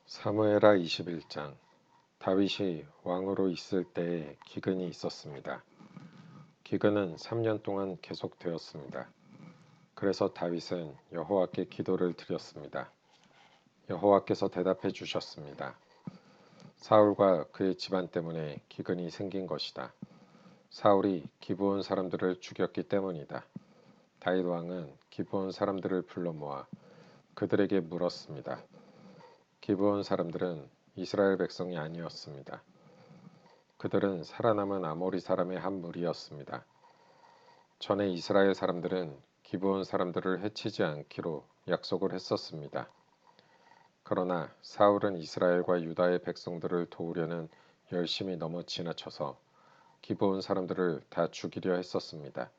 사무엘하 21장. 다윗이 왕으로 있을 때에 기근이 있었습니다. 기근은 3년 동안 계속되었습니다. 그래서 다윗은 여호와께 기도를 드렸습니다. 여호와께서 대답해 주셨습니다. 사울과 그의 집안 때문에 기근이 생긴 것이다. 사울이 기브온 사람들을 죽였기 때문이다. 다윗 왕은 기브온 사람들을 불러 모아 그들에게 물었습니다. 기브온 사람들은 이스라엘 백성이 아니었습니다. 그들은 살아남은 아모리 사람의 한 무리였습니다. 전에 이스라엘 사람들은 기브온 사람들을 해치지 않기로 약속을 했었습니다. 그러나 사울은 이스라엘과 유다의 백성들을 도우려는 열심이 너무 지나쳐서 기브온 사람들을 다 죽이려 했었습니다.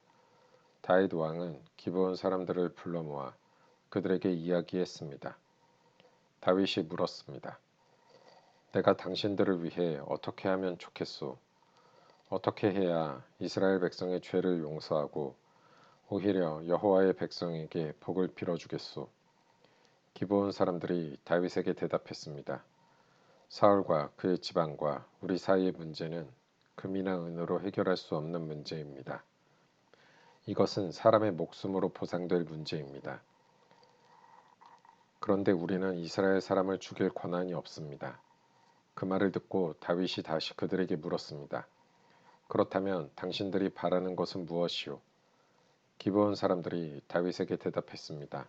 다윗 왕은 기브온 사람들을 불러 모아 그들에게 이야기했습니다. 다윗이 물었습니다. 내가 당신들을 위해 어떻게 하면 좋겠소? 어떻게 해야 이스라엘 백성의 죄를 용서하고 오히려 여호와의 백성에게 복을 빌어주겠소? 기브온 사람들이 다윗에게 대답했습니다. 사울과 그의 집안과 우리 사이의 문제는 금이나 은으로 해결할 수 없는 문제입니다. 이것은 사람의 목숨으로 보상될 문제입니다. 그런데 우리는 이스라엘 사람을 죽일 권한이 없습니다. 그 말을 듣고 다윗이 다시 그들에게 물었습니다. 그렇다면 당신들이 바라는 것은 무엇이오? 기브온 사람들이 다윗에게 대답했습니다.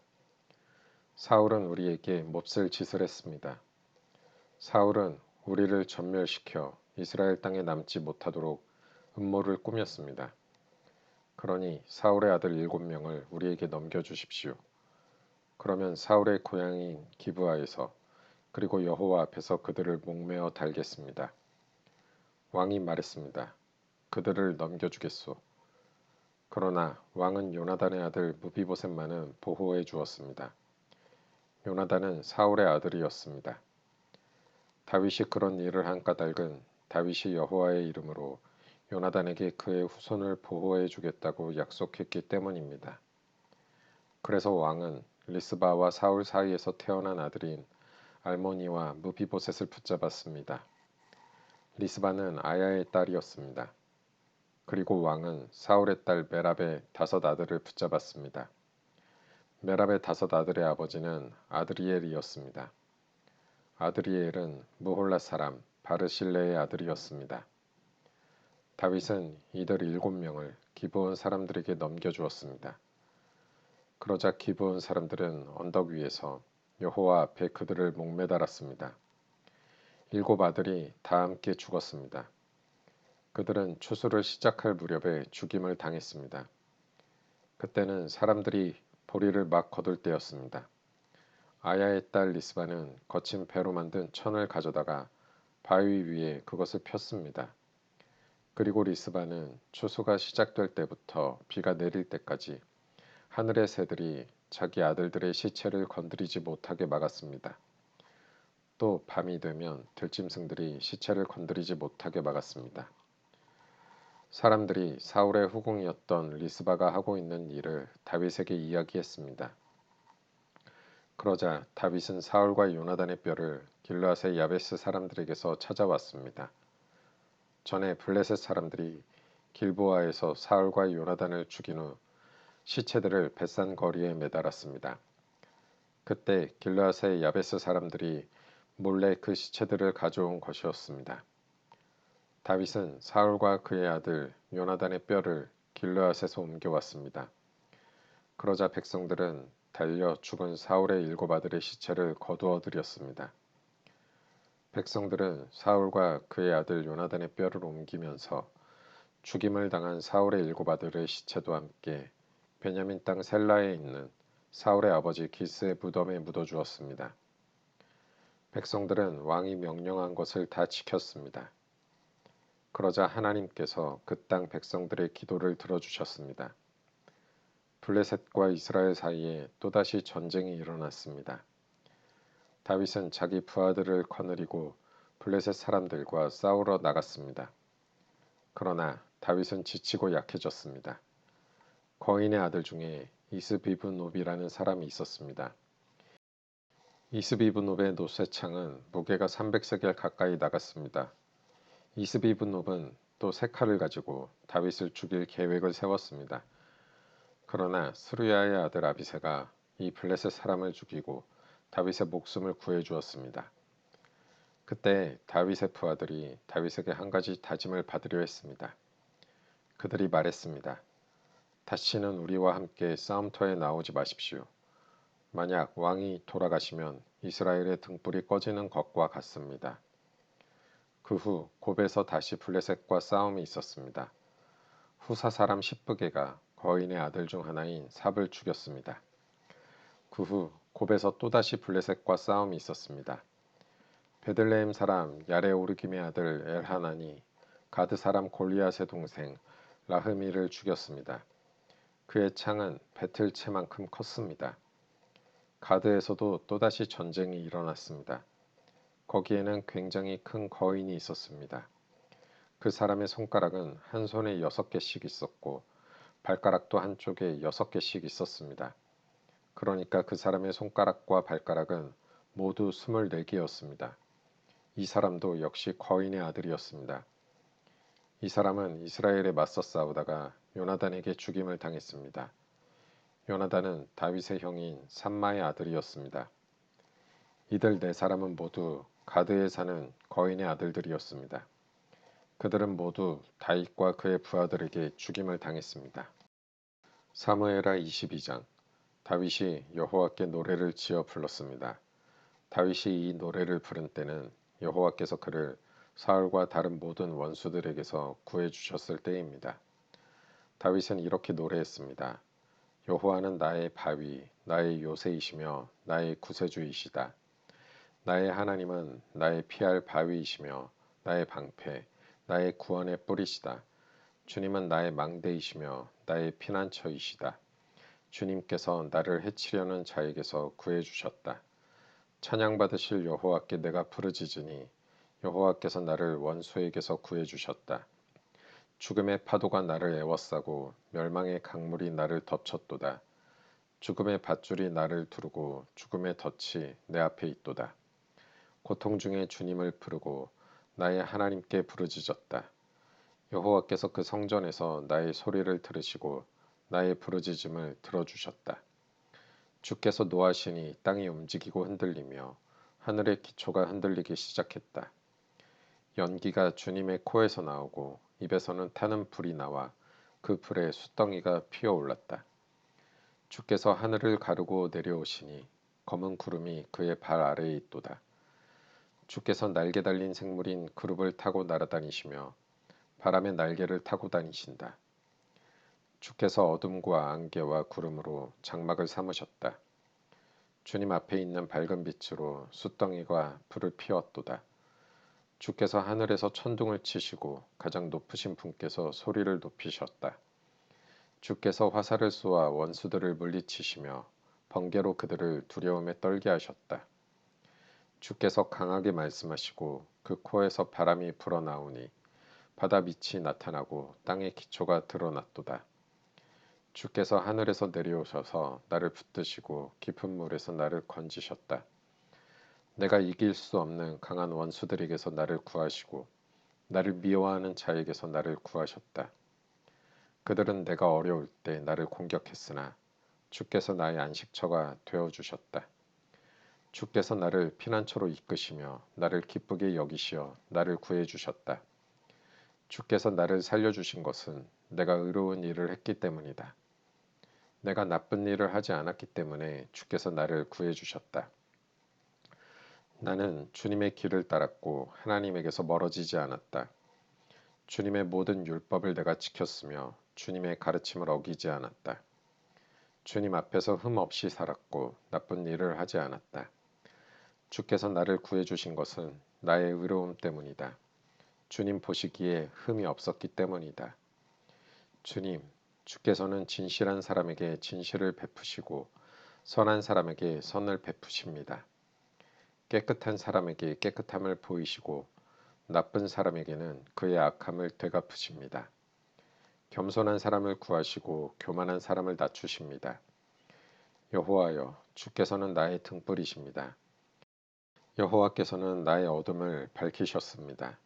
사울은 우리에게 몹쓸 짓을 했습니다. 사울은 우리를 전멸시켜 이스라엘 땅에 남지 못하도록 음모를 꾸몄습니다. 그러니 사울의 아들 7명을 우리에게 넘겨주십시오. 그러면 사울의 고향인 기브아에서 그리고 여호와 앞에서 그들을 목매어 달겠습니다. 왕이 말했습니다. 그들을 넘겨주겠소. 그러나 왕은 요나단의 아들 무비보셋만은 보호해 주었습니다. 요나단은 사울의 아들이었습니다. 다윗이 그런 일을 한 까닭은 다윗이 여호와의 이름으로 요나단에게 그의 후손을 보호해 주겠다고 약속했기 때문입니다. 그래서 왕은 리스바와 사울 사이에서 태어난 아들인 알모니와 무비보셋을 붙잡았습니다. 리스바는 아야의 딸이었습니다. 그리고 왕은 사울의 딸 메랍의 5 아들을 붙잡았습니다. 메랍의 5 아들의 아버지는 아드리엘이었습니다. 아드리엘은 무홀라 사람 바르실레의 아들이었습니다. 다윗은 이들 7명을 기브온 사람들에게 넘겨주었습니다. 그러자 기브온 사람들은 언덕 위에서 여호와 앞에 그들을 목매달았습니다. 7 아들이 다 함께 죽었습니다. 그들은 추수를 시작할 무렵에 죽임을 당했습니다. 그때는 사람들이 보리를 막 거둘 때였습니다. 아야의 딸 리스바는 거친 배로 만든 천을 가져다가 바위 위에 그것을 폈습니다. 그리고 리스바는 추수가 시작될 때부터 비가 내릴 때까지 하늘의 새들이 자기 아들들의 시체를 건드리지 못하게 막았습니다. 또 밤이 되면 들짐승들이 시체를 건드리지 못하게 막았습니다. 사람들이 사울의 후궁이었던 리스바가 하고 있는 일을 다윗에게 이야기했습니다. 그러자 다윗은 사울과 요나단의 뼈를 길르앗의 야베스 사람들에게서 찾아왔습니다. 전에 블레셋 사람들이 길보아에서 사울과 요나단을 죽인 후 시체들을 벳산 거리에 매달았습니다. 그때 길르앗의 야베스 사람들이 몰래 그 시체들을 가져온 것이었습니다. 다윗은 사울과 그의 아들 요나단의 뼈를 길르앗에서 옮겨왔습니다. 그러자 백성들은 달려 죽은 사울의 7 아들의 시체를 거두어 들였습니다. 백성들은 사울과 그의 아들 요나단의 뼈를 옮기면서 죽임을 당한 사울의 7 아들의 시체도 함께 베냐민 땅 셀라에 있는 사울의 아버지 기스의 무덤에 묻어주었습니다. 백성들은 왕이 명령한 것을 다 지켰습니다. 그러자 하나님께서 그 땅 백성들의 기도를 들어주셨습니다. 블레셋과 이스라엘 사이에 또다시 전쟁이 일어났습니다. 다윗은 자기 부하들을 거느리고 블레셋 사람들과 싸우러 나갔습니다. 그러나 다윗은 지치고 약해졌습니다. 거인의 아들 중에 이스비브노비라는 사람이 있었습니다. 이스비브노브의 노쇠창은 무게가 300세겔 가까이 나갔습니다. 이스비브노브는 또 세 칼을 가지고 다윗을 죽일 계획을 세웠습니다. 그러나 스루야의 아들 아비새가 이 블레셋 사람을 죽이고 다윗의 목숨을 구해 주었습니다. 그때 다윗의 부하들이 다윗에게 한 가지 다짐을 받으려 했습니다. 그들이 말했습니다. 다시는 우리와 함께 싸움터에 나오지 마십시오. 만약 왕이 돌아가시면 이스라엘의 등불이 꺼지는 것과 같습니다. 그 후 곱에서 다시 블레셋과 싸움이 있었습니다. 후사 사람 십브게가 거인의 아들 중 하나인 삽을 죽였습니다. 그 후 곱에서 또다시 블레셋과 싸움이 있었습니다. 베들레헴 사람 야레오르김의 아들 엘하난이 가드 사람 골리앗의 동생 라흐미를 죽였습니다. 그의 창은 배틀채만큼 컸습니다. 가드에서도 또다시 전쟁이 일어났습니다. 거기에는 굉장히 큰 거인이 있었습니다. 그 사람의 손가락은 한 손에 6개씩 있었고 발가락도 한쪽에 6개씩 있었습니다. 그러니까 그 사람의 손가락과 발가락은 모두 24개였습니다. 이 사람도 역시 거인의 아들이었습니다. 이 사람은 이스라엘에 맞서 싸우다가 요나단에게 죽임을 당했습니다. 요나단은 다윗의 형인 삼마의 아들이었습니다. 이들 네 사람은 모두 가드에 사는 거인의 아들들이었습니다. 그들은 모두 다윗과 그의 부하들에게 죽임을 당했습니다. 사무엘하 22장. 다윗이 여호와께 노래를 지어 불렀습니다. 다윗이 이 노래를 부른 때는 여호와께서 그를 사울과 다른 모든 원수들에게서 구해 주셨을 때입니다. 다윗은 이렇게 노래했습니다. 여호와는 나의 바위, 나의 요새이시며 나의 구세주이시다. 나의 하나님은 나의 피할 바위이시며 나의 방패, 나의 구원의 뿌리시다. 주님은 나의 망대이시며 나의 피난처이시다. 주님께서 나를 해치려는 자에게서 구해 주셨다. 찬양받으실 여호와께 내가 부르짖으니 여호와께서 나를 원수에게서 구해 주셨다. 죽음의 파도가 나를 에워싸고 멸망의 강물이 나를 덮쳤도다. 죽음의 밧줄이 나를 두르고 죽음의 덫이 내 앞에 있도다. 고통 중에 주님을 부르고 나의 하나님께 부르짖었다. 여호와께서 그 성전에서 나의 소리를 들으시고 나의 부르짖음을 들어주셨다. 주께서 노하시니 땅이 움직이고 흔들리며 하늘의 기초가 흔들리기 시작했다. 연기가 주님의 코에서 나오고 입에서는 타는 불이 나와 그 불에 숫덩이가 피어올랐다. 주께서 하늘을 가르고 내려오시니 검은 구름이 그의 발 아래에 있도다. 주께서 날개 달린 생물인 그룹을 타고 날아다니시며 바람의 날개를 타고 다니신다. 주께서 어둠과 안개와 구름으로 장막을 삼으셨다. 주님 앞에 있는 밝은 빛으로 숫덩이가 불을 피웠도다. 주께서 하늘에서 천둥을 치시고 가장 높으신 분께서 소리를 높이셨다. 주께서 화살을 쏘아 원수들을 물리치시며 번개로 그들을 두려움에 떨게 하셨다. 주께서 강하게 말씀하시고 그 코에서 바람이 불어나오니 바다 밑이 나타나고 땅의 기초가 드러났도다. 주께서 하늘에서 내려오셔서 나를 붙드시고 깊은 물에서 나를 건지셨다. 내가 이길 수 없는 강한 원수들에게서 나를 구하시고 나를 미워하는 자에게서 나를 구하셨다. 그들은 내가 어려울 때 나를 공격했으나 주께서 나의 안식처가 되어주셨다. 주께서 나를 피난처로 이끄시며 나를 기쁘게 여기시어 나를 구해주셨다. 주께서 나를 살려주신 것은 내가 의로운 일을 했기 때문이다. 내가 나쁜 일을 하지 않았기 때문에 주께서 나를 구해주셨다. 나는 주님의 길을 따랐고 하나님에게서 멀어지지 않았다. 주님의 모든 율법을 내가 지켰으며 주님의 가르침을 어기지 않았다. 주님 앞에서 흠 없이 살았고 나쁜 일을 하지 않았다. 주께서 나를 구해주신 것은 나의 의로움 때문이다. 주님 보시기에 흠이 없었기 때문이다. 주님, 주께서는 진실한 사람에게 진실을 베푸시고 선한 사람에게 선을 베푸십니다. 깨끗한 사람에게 깨끗함을 보이시고 나쁜 사람에게는 그의 악함을 되갚으십니다. 겸손한 사람을 구하시고 교만한 사람을 낮추십니다. 여호와여, 주께서는 나의 등불이십니다. 여호와께서는 나의 어둠을 밝히셨습니다.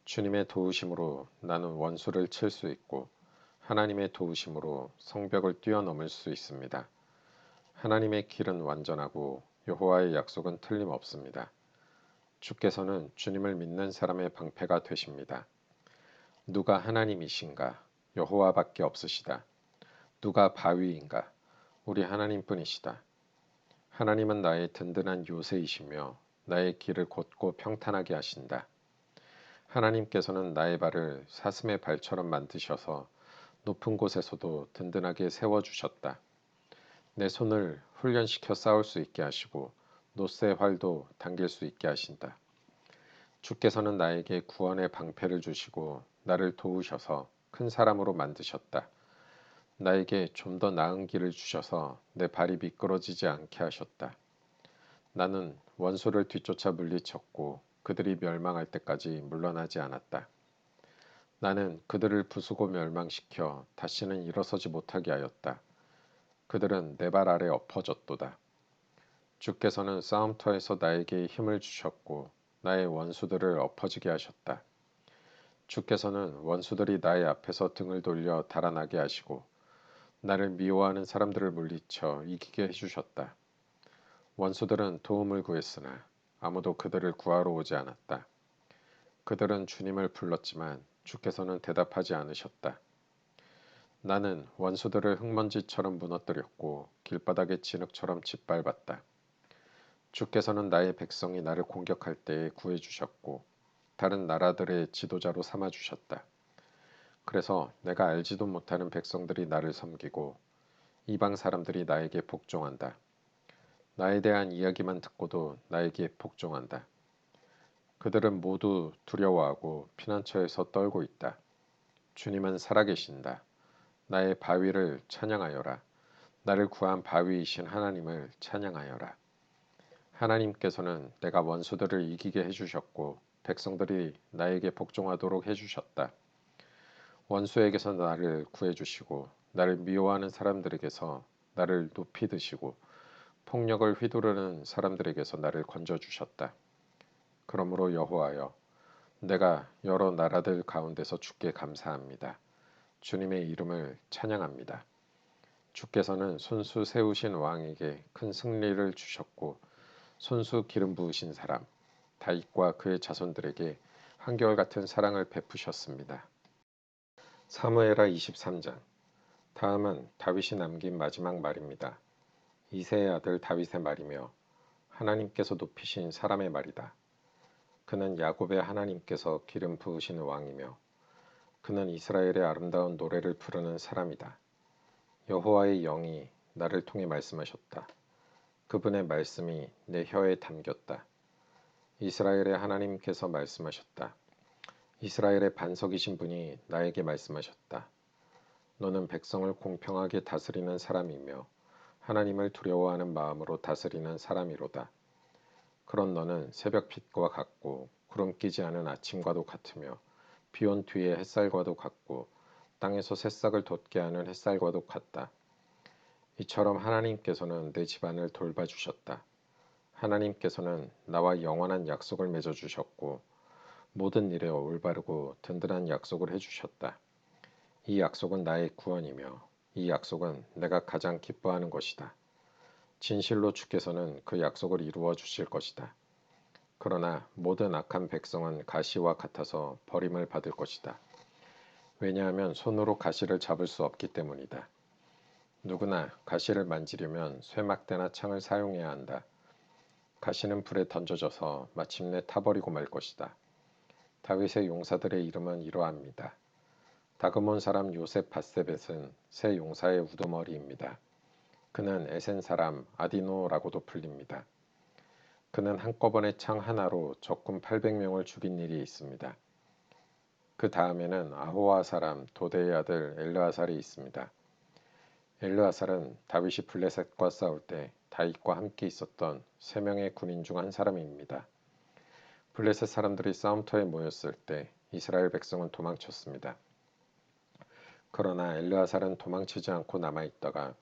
주님의 도우심으로 나는 원수를 칠 수 있고 하나님의 도우심으로 성벽을 뛰어넘을 수 있습니다. 하나님의 길은 완전하고 여호와의 약속은 틀림없습니다. 주께서는 주님을 믿는 사람의 방패가 되십니다. 누가 하나님이신가? 여호와밖에 없으시다. 누가 바위인가? 우리 하나님뿐이시다. 하나님은 나의 든든한 요새이시며 나의 길을 곧고 평탄하게 하신다. 하나님께서는 나의 발을 사슴의 발처럼 만드셔서 높은 곳에서도 든든하게 세워주셨다. 내 손을 훈련시켜 싸울 수 있게 하시고 노새의 활도 당길 수 있게 하신다. 주께서는 나에게 구원의 방패를 주시고 나를 도우셔서 큰 사람으로 만드셨다. 나에게 좀 더 나은 길을 주셔서 내 발이 미끄러지지 않게 하셨다. 나는 원수를 뒤쫓아 물리쳤고 그들이 멸망할 때까지 물러나지 않았다. 나는 그들을 부수고 멸망시켜 다시는 일어서지 못하게 하였다. 그들은 내 발 아래 엎어졌도다. 주께서는 싸움터에서 나에게 힘을 주셨고 나의 원수들을 엎어지게 하셨다. 주께서는 원수들이 나의 앞에서 등을 돌려 달아나게 하시고 나를 미워하는 사람들을 물리쳐 이기게 해주셨다. 원수들은 도움을 구했으나 아무도 그들을 구하러 오지 않았다. 그들은 주님을 불렀지만 주께서는 대답하지 않으셨다. 나는 원수들을 흙먼지처럼 무너뜨렸고 길바닥의 진흙처럼 짓밟았다. 주께서는 나의 백성이 나를 공격할 때에 구해주셨고 다른 나라들의 지도자로 삼아주셨다. 그래서 내가 알지도 못하는 백성들이 나를 섬기고 이방 사람들이 나에게 복종한다. 나에 대한 이야기만 듣고도 나에게 복종한다. 그들은 모두 두려워하고 피난처에서 떨고 있다. 주님은 살아계신다. 나의 바위를 찬양하여라. 나를 구한 바위이신 하나님을 찬양하여라. 하나님께서는 내가 원수들을 이기게 해주셨고 백성들이 나에게 복종하도록 해주셨다. 원수에게서 나를 구해주시고 나를 미워하는 사람들에게서 나를 높이 드시고 폭력을 휘두르는 사람들에게서 나를 건져주셨다. 그러므로 여호와여, 내가 여러 나라들 가운데서 주께 감사합니다. 주님의 이름을 찬양합니다. 주께서는 손수 세우신 왕에게 큰 승리를 주셨고 손수 기름 부으신 사람 다윗과 그의 자손들에게 한결같은 사랑을 베푸셨습니다. 사무엘하 23장. 다음은 다윗이 남긴 마지막 말입니다. 이새의 아들 다윗의 말이며 하나님께서 높이신 사람의 말이다. 그는 야곱의 하나님께서 기름 부으신 왕이며 그는 이스라엘의 아름다운 노래를 부르는 사람이다. 여호와의 영이 나를 통해 말씀하셨다. 그분의 말씀이 내 혀에 담겼다. 이스라엘의 하나님께서 말씀하셨다. 이스라엘의 반석이신 분이 나에게 말씀하셨다. 너는 백성을 공평하게 다스리는 사람이며 하나님을 두려워하는 마음으로 다스리는 사람이로다. 그런 너는 새벽빛과 같고 구름 끼지 않은 아침과도 같으며 비온 뒤의 햇살과도 같고 땅에서 새싹을 돋게 하는 햇살과도 같다. 이처럼 하나님께서는 내 집안을 돌봐주셨다. 하나님께서는 나와 영원한 약속을 맺어주셨고 모든 일에 올바르고 든든한 약속을 해주셨다. 이 약속은 나의 구원이며 이 약속은 내가 가장 기뻐하는 것이다. 진실로 주께서는 그 약속을 이루어 주실 것이다. 그러나 모든 악한 백성은 가시와 같아서 버림을 받을 것이다. 왜냐하면 손으로 가시를 잡을 수 없기 때문이다. 누구나 가시를 만지려면 쇠막대나 창을 사용해야 한다. 가시는 불에 던져져서 마침내 타버리고 말 것이다. 다윗의 용사들의 이름은 이러합니다. 다그몬 사람 요셉 바세벳은 새 용사의 우두머리입니다. 그는 에센 사람 아디노라고도 불립니다. 그는 한꺼번에 창 하나로 적군 800명을 죽인 일이 있습니다. 그 다음에는 아호와 사람 도데의 아들 엘르아살이 있습니다. 엘르아살은 다윗이 블레셋과 싸울 때 다윗과 함께 있었던 3명의 군인 중 한 사람입니다. 블레셋 사람들이 싸움터에 모였을 때 이스라엘 백성은 도망쳤습니다. 그러나 엘르아살은 도망치지 않고 남아있다가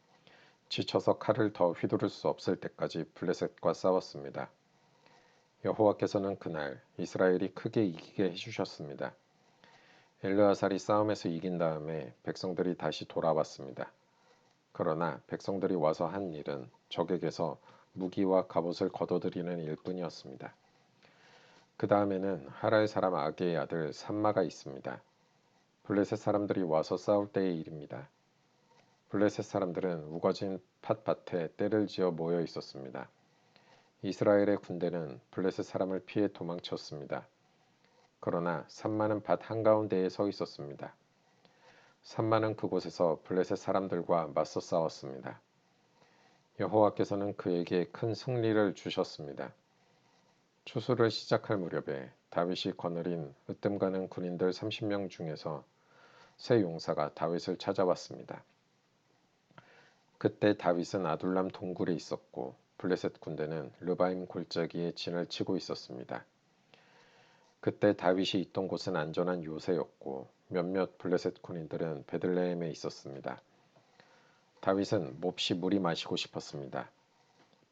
지쳐서 칼을 더 휘두를 수 없을 때까지 블레셋과 싸웠습니다. 여호와께서는 그날 이스라엘이 크게 이기게 해주셨습니다. 엘르아살이 싸움에서 이긴 다음에 백성들이 다시 돌아왔습니다. 그러나 백성들이 와서 한 일은 적에게서 무기와 갑옷을 거둬들이는 일뿐이었습니다. 그 다음에는 하랄 사람 아기의 아들 삼마가 있습니다. 블레셋 사람들이 와서 싸울 때의 일입니다. 블레셋 사람들은 우거진 팥밭에 떼를 지어 모여 있었습니다. 이스라엘의 군대는 블레셋 사람을 피해 도망쳤습니다. 그러나 삼마는 밭 한가운데에 서 있었습니다. 삼마는 그곳에서 블레셋 사람들과 맞서 싸웠습니다. 여호와께서는 그에게 큰 승리를 주셨습니다. 추수를 시작할 무렵에 다윗이 거느린 으뜸가는 군인들 30명 중에서 세 용사가 다윗을 찾아왔습니다. 그때 다윗은 아둘람 동굴에 있었고 블레셋 군대는 르바임 골짜기에 진을 치고 있었습니다. 그때 다윗이 있던 곳은 안전한 요새였고 몇몇 블레셋 군인들은 베들레헴에 있었습니다. 다윗은 몹시 물이 마시고 싶었습니다.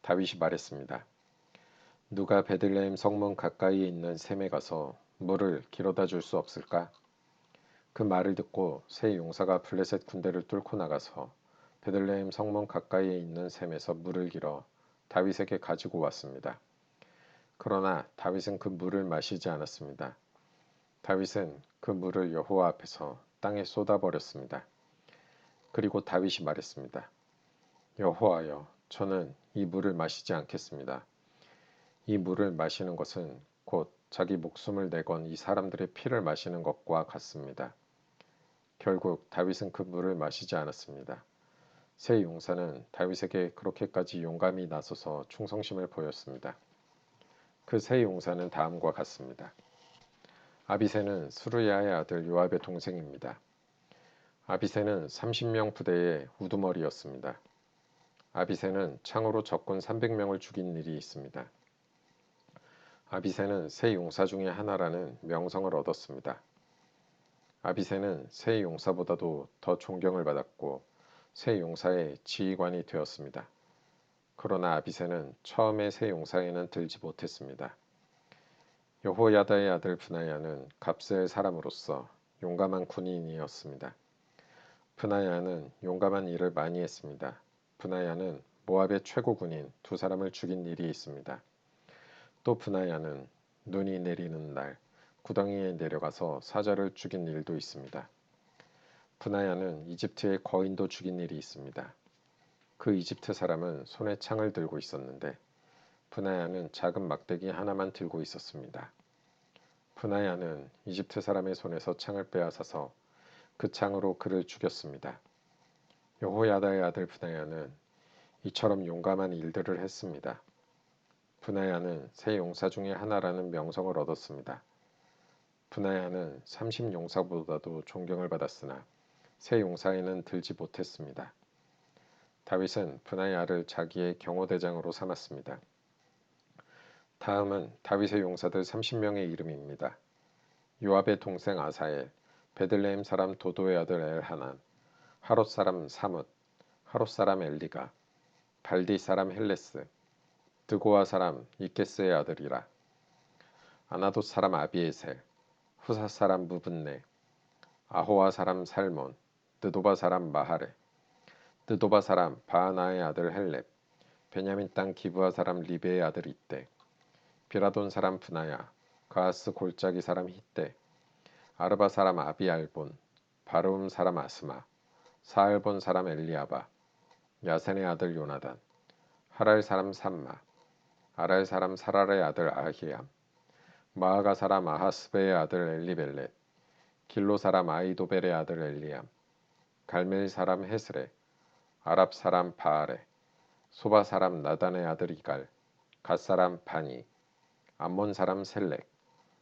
다윗이 말했습니다. 누가 베들레헴 성문 가까이에 있는 샘에 가서 물을 길어다 줄 수 없을까? 그 말을 듣고 세 용사가 블레셋 군대를 뚫고 나가서 베들레헴 성문 가까이에 있는 샘에서 물을 길어 다윗에게 가지고 왔습니다. 그러나 다윗은 그 물을 마시지 않았습니다. 다윗은 그 물을 여호와 앞에서 땅에 쏟아버렸습니다. 그리고 다윗이 말했습니다. 여호와여, 저는 이 물을 마시지 않겠습니다. 이 물을 마시는 것은 곧 자기 목숨을 내건 이 사람들의 피를 마시는 것과 같습니다. 결국 다윗은 그 물을 마시지 않았습니다. 세 용사는 다윗에게 그렇게까지 용감히 나서서 충성심을 보였습니다. 그 세 용사는 다음과 같습니다. 아비새는 수르야의 아들 요압의 동생입니다. 아비새는 30명 부대의 우두머리였습니다. 아비새는 창으로 적군 300명을 죽인 일이 있습니다. 아비새는 세 용사 중에 하나라는 명성을 얻었습니다. 아비새는 세 용사보다도 더 존경을 받았고 세 용사의 지휘관이 되었습니다. 그러나 아비새는 처음에 세 용사에는 들지 못했습니다. 여호야다의 아들 브나야는 갑스의 사람으로서 용감한 군인이었습니다. 브나야는 용감한 일을 많이 했습니다. 브나야는 모압의 최고 군인 두 사람을 죽인 일이 있습니다. 또 브나야는 눈이 내리는 날 구덩이에 내려가서 사자를 죽인 일도 있습니다. 브나야는 이집트의 거인도 죽인 일이 있습니다. 그 이집트 사람은 손에 창을 들고 있었는데 브나야는 작은 막대기 하나만 들고 있었습니다. 브나야는 이집트 사람의 손에서 창을 빼앗아서 그 창으로 그를 죽였습니다. 여호야다의 아들 브나야는 이처럼 용감한 일들을 했습니다. 브나야는 세 용사 중에 하나라는 명성을 얻었습니다. 브나야는 30용사보다도 존경을 받았으나 세 용사에는 들지 못했습니다. 다윗은 브나야를 자기의 경호대장으로 삼았습니다. 다음은 다윗의 용사들 30명의 이름입니다. 요압의 동생 아사엘, 베들레헴 사람 도도의 아들 엘하난, 하롯 사람 사뭇, 하롯 사람 엘리가, 발디 사람 헬레스, 드고아 사람 이케스의 아들이라, 아나돗 사람 아비에셀, 후사 사람 무분네, 아호와 사람 살몬, 느도바 사람 마하레, 느도바 사람 바하나의 아들 헬렙, 베냐민 땅 기브아 사람 리베의 아들 이떼, 비라돈 사람 브나야, 가하스 골짜기 사람 히떼, 아르바 사람 아비알본, 바르움 사람 아스마, 사알본 사람 엘리아바, 야센의 아들 요나단, 하랄 사람 삼마, 아랄 사람 사랄의 아들 아히암, 마아가 사람 아하스베의 아들 엘리벨렛, 길로 사람 아이도벨의 아들 엘리암, 갈멜 사람 헤스레, 아랍 사람 바알레, 소바 사람 나단의 아들 이갈, 갓 사람 바니, 암몬 사람 셀렉,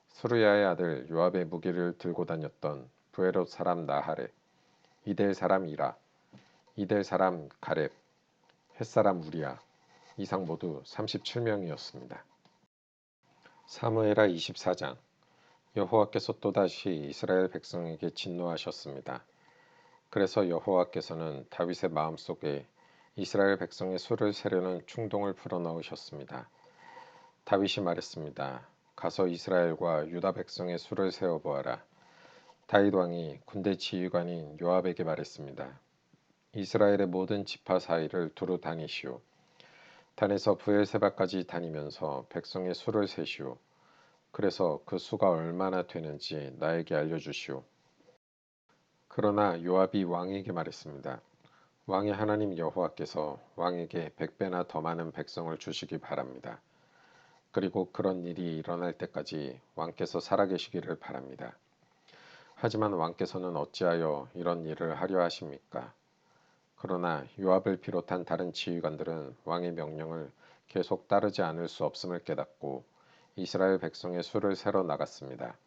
수르야의 아들 요압의 무기를 들고 다녔던 부에롯 사람 나하레, 이델 사람 이라, 이델 사람 가렙, 헷 사람 우리야, 이상 모두 37명이었습니다. 사무엘하 24장. 여호와께서 또다시 이스라엘 백성에게 진노하셨습니다. 그래서 여호와께서는 다윗의 마음속에 이스라엘 백성의 수를 세려는 충동을 불어넣으셨습니다. 다윗이 말했습니다. 가서 이스라엘과 유다 백성의 수를 세어 보아라. 다윗 왕이 군대 지휘관인 요압에게 말했습니다. 이스라엘의 모든 지파 사이를 두루 다니시오. 단에서 브엘세바까지 다니면서 백성의 수를 세시오. 그래서 그 수가 얼마나 되는지 나에게 알려주시오. 그러나 요압이 왕에게 말했습니다. 왕의 하나님 여호와께서 왕에게 100배나 더 많은 백성을 주시기 바랍니다. 그리고 그런 일이 일어날 때까지 왕께서 살아계시기를 바랍니다. 하지만 왕께서는 어찌하여 이런 일을 하려 하십니까? 그러나 요압을 비롯한 다른 지휘관들은 왕의 명령을 계속 따르지 않을 수 없음을 깨닫고 이스라엘 백성의 수를 세러 나갔습니다.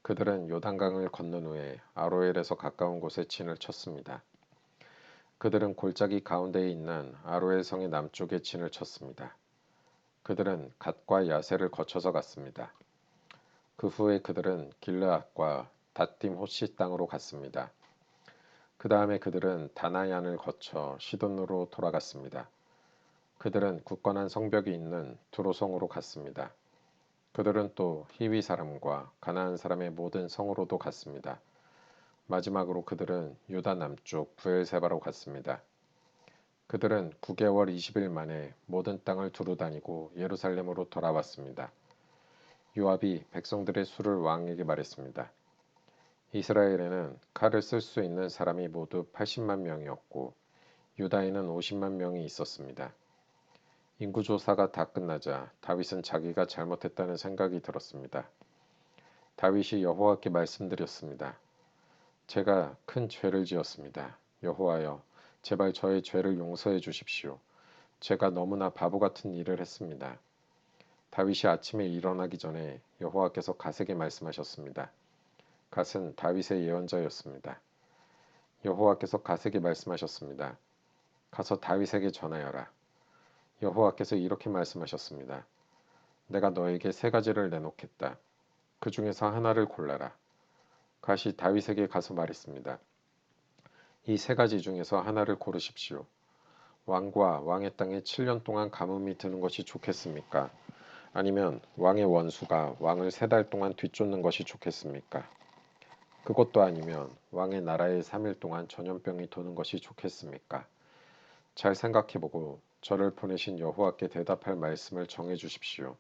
그들은 요단강을 건넌 후에 아로엘에서 가까운 곳에 진을 쳤습니다. 그들은 골짜기 가운데에 있는 아로엘 성의 남쪽에 진을 쳤습니다. 그들은 갓과 야세를 거쳐서 갔습니다. 그 후에 그들은 길르앗과 닷딤 호시 땅으로 갔습니다. 그 다음에 그들은 다나얀을 거쳐 시돈으로 돌아갔습니다. 그들은 굳건한 성벽이 있는 두로성으로 갔습니다. 그들은 또 히위 사람과 가나안 사람의 모든 성으로도 갔습니다. 마지막으로 그들은 유다 남쪽 브엘세바로 갔습니다. 그들은 9개월 20일 만에 모든 땅을 두루 다니고 예루살렘으로 돌아왔습니다. 요압이 백성들의 수를 왕에게 말했습니다. 이스라엘에는 칼을 쓸 수 있는 사람이 모두 80만 명이었고 유다에는 50만 명이 있었습니다. 인구조사가 다 끝나자 다윗은 자기가 잘못했다는 생각이 들었습니다. 다윗이 여호와께 말씀드렸습니다. 제가 큰 죄를 지었습니다. 여호와여, 제발 저의 죄를 용서해 주십시오. 제가 너무나 바보 같은 일을 했습니다. 다윗이 아침에 일어나기 전에 여호와께서 갓에게 말씀하셨습니다. 갓은 다윗의 예언자였습니다. 여호와께서 갓에게 말씀하셨습니다. 가서 다윗에게 전하여라. 여호와께서 이렇게 말씀하셨습니다. 내가 너에게 세 가지를 내놓겠다. 그 중에서 하나를 골라라. 갓이 다윗에게 가서 말했습니다. 이 세 가지 중에서 하나를 고르십시오. 왕과 왕의 땅에 7년 동안 가뭄이 드는 것이 좋겠습니까? 아니면 왕의 원수가 왕을 3달 동안 뒤쫓는 것이 좋겠습니까? 그것도 아니면 왕의 나라에 3일 동안 전염병이 도는 것이 좋겠습니까? 잘 생각해보고 저를 보내신 여호와께 대답할 말씀을 정해 주십시오.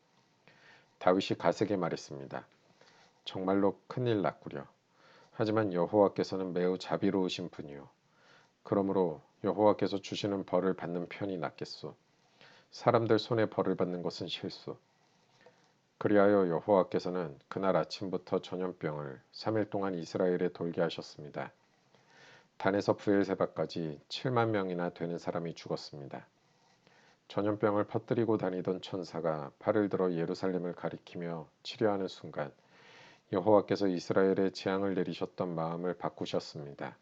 다윗이 갓에게 말했습니다. 정말로 큰일 났구려. 하지만 여호와께서는 매우 자비로우신 분이요. 그러므로 여호와께서 주시는 벌을 받는 편이 낫겠소. 사람들 손에 벌을 받는 것은 실수. 그리하여 여호와께서는 그날 아침부터 전염병을 3일 동안 이스라엘에 돌게 하셨습니다. 단에서 브엘세바까지 7만 명이나 되는 사람이 죽었습니다. 전염병을 퍼뜨리고 다니던 천사가 팔을 들어 예루살렘을 가리키며 치료하는 순간 여호와께서 이스라엘에 재앙을 내리셨던 마음을 바꾸셨습니다.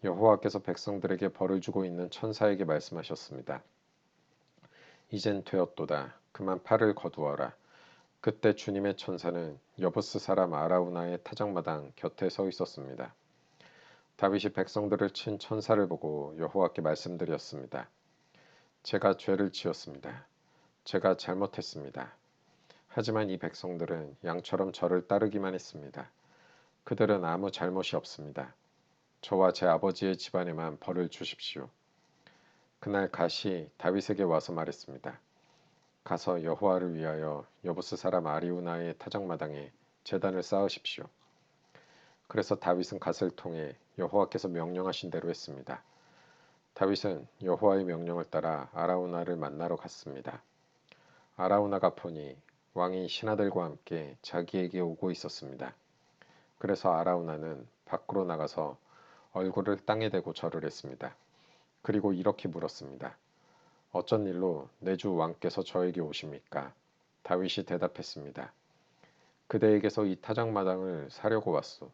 여호와께서 백성들에게 벌을 주고 있는 천사에게 말씀하셨습니다. 이젠 되었도다. 그만 팔을 거두어라. 그때 주님의 천사는 여부스 사람 아라우나의 타작마당 곁에 서 있었습니다. 다윗이 백성들을 친 천사를 보고 여호와께 말씀드렸습니다. 제가 죄를 지었습니다. 제가 잘못했습니다. 하지만 이 백성들은 양처럼 저를 따르기만 했습니다. 그들은 아무 잘못이 없습니다. 저와 제 아버지의 집안에만 벌을 주십시오. 그날 갓이 다윗에게 와서 말했습니다. 가서 여호와를 위하여 여부스 사람 아리우나의 타작마당에 제단을 쌓으십시오. 그래서 다윗은 갓을 통해 여호와께서 명령하신 대로 했습니다. 다윗은 여호와의 명령을 따라 아라우나를 만나러 갔습니다. 아라우나가 보니 왕이 신하들과 함께 자기에게 오고 있었습니다. 그래서 아라우나는 밖으로 나가서 얼굴을 땅에 대고 절을 했습니다. 그리고 이렇게 물었습니다. 어쩐 일로 내 주 왕께서 저에게 오십니까? 다윗이 대답했습니다. 그대에게서 이 타작마당을 사려고 왔소.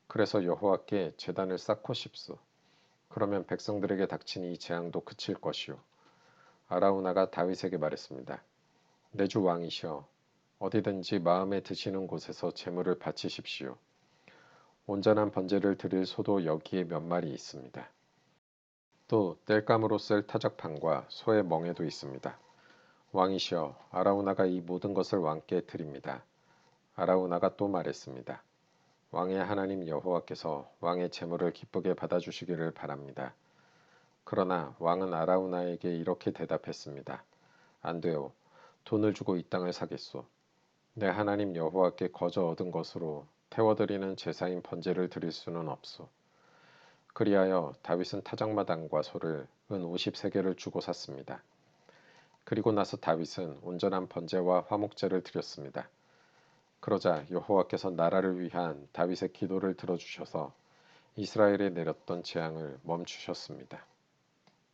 그래서 여호와께 제단을 쌓고 싶소. 그러면 백성들에게 닥친 이 재앙도 그칠 것이오. 아라우나가 다윗에게 말했습니다. 내 주 왕이시여, 어디든지 마음에 드시는 곳에서 제물을 바치십시오. 온전한 번제를 드릴 소도 여기에 몇 마리 있습니다. 또 땔감으로 쓸 타작판과 소의 멍에도 있습니다. 왕이시여, 아라우나가 이 모든 것을 왕께 드립니다. 아라우나가 또 말했습니다. 왕의 하나님 여호와께서 왕의 재물을 기쁘게 받아주시기를 바랍니다. 그러나 왕은 아라우나에게 이렇게 대답했습니다. 안 돼요. 돈을 주고 이 땅을 사겠소. 내 하나님 여호와께 거저 얻은 것으로 태워드리는 제사인 번제를 드릴 수는 없소. 그리하여 다윗은 타작마당과 소를 은 50세겔을 주고 샀습니다. 그리고 나서 다윗은 온전한 번제와 화목제를 드렸습니다. 그러자 여호와께서 나라를 위한 다윗의 기도를 들어주셔서 이스라엘에 내렸던 재앙을 멈추셨습니다.